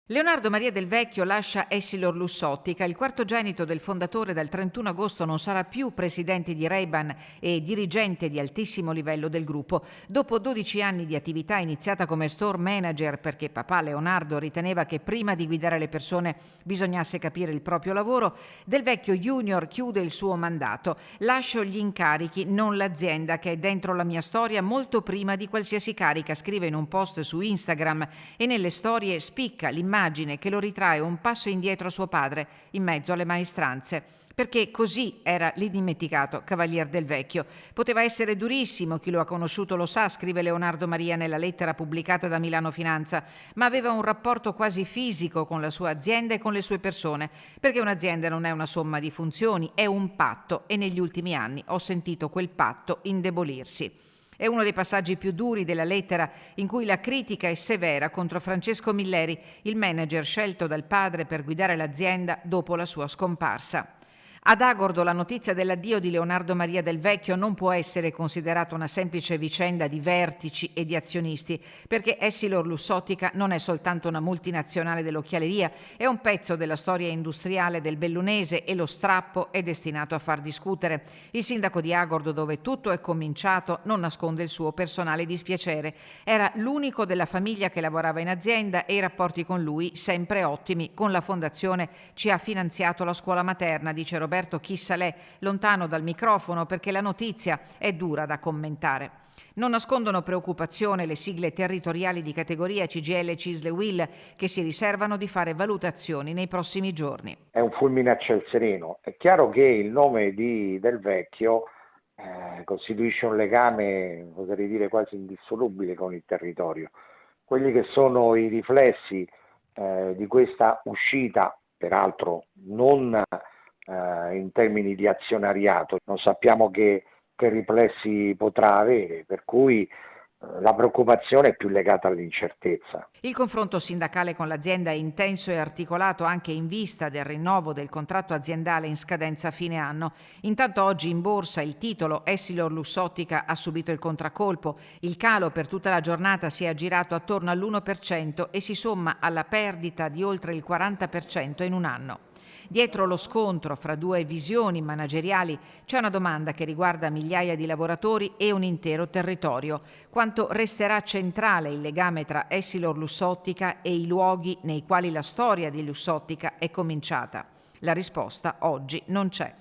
Leonardo Maria Del Vecchio lascia EssilorLuxottica. Il quartogenito del fondatore dal 31 agosto non sarà più presidente di Ray-Ban e dirigente di altissimo livello del gruppo. Dopo 12 anni di attività iniziata come store manager, perché papà Leonardo riteneva che prima di guidare le persone bisognasse capire il proprio lavoro, Del Vecchio Junior chiude il suo mandato. Lascio gli incarichi, non l'azienda che è dentro la mia storia molto prima di qualsiasi carica, scrive in un post su Instagram, e nelle storie spicca l'immagine che lo ritrae un passo indietro suo padre in mezzo alle maestranze. Perché così era l'indimenticato Cavalier Del Vecchio. Poteva essere durissimo, chi lo ha conosciuto lo sa, scrive Leonardo Maria nella lettera pubblicata da Milano Finanza, ma aveva un rapporto quasi fisico con la sua azienda e con le sue persone, perché un'azienda non è una somma di funzioni, è un patto, e negli ultimi anni ho sentito quel patto indebolirsi. È uno dei passaggi più duri della lettera, in cui la critica è severa contro Francesco Milleri, il manager scelto dal padre per guidare l'azienda dopo la sua scomparsa. Ad Agordo la notizia dell'addio di Leonardo Maria Del Vecchio non può essere considerata una semplice vicenda di vertici e di azionisti, perché EssilorLuxottica non è soltanto una multinazionale dell'occhialeria, è un pezzo della storia industriale del bellunese e lo strappo è destinato a far discutere. Il sindaco di Agordo, dove tutto è cominciato, non nasconde il suo personale dispiacere. Era l'unico della famiglia che lavorava in azienda e i rapporti con lui sempre ottimi. Con la fondazione ci ha finanziato la scuola materna, dice Roberto Chissalè, lontano dal microfono, perché la notizia è dura da commentare. Non nascondono preoccupazione le sigle territoriali di categoria CGIL, CISL e UIL, che si riservano di fare valutazioni nei prossimi giorni. È un fulmine a ciel sereno. È chiaro che il nome di Del Vecchio costituisce un legame, potrei dire, quasi indissolubile con il territorio. Quelli che sono i riflessi di questa uscita, peraltro non in termini di azionariato, non sappiamo che riflessi potrà avere, per cui la preoccupazione è più legata all'incertezza. Il confronto sindacale con l'azienda è intenso e articolato anche in vista del rinnovo del contratto aziendale in scadenza a fine anno. Intanto oggi in borsa il titolo EssilorLuxottica ha subito il contraccolpo. Il calo per tutta la giornata si è aggirato attorno all'1% e si somma alla perdita di oltre il 40% in un anno. Dietro lo scontro fra due visioni manageriali c'è una domanda che riguarda migliaia di lavoratori e un intero territorio. Quanto resterà centrale il legame tra EssilorLuxottica e i luoghi nei quali la storia di Luxottica è cominciata? La risposta oggi non c'è.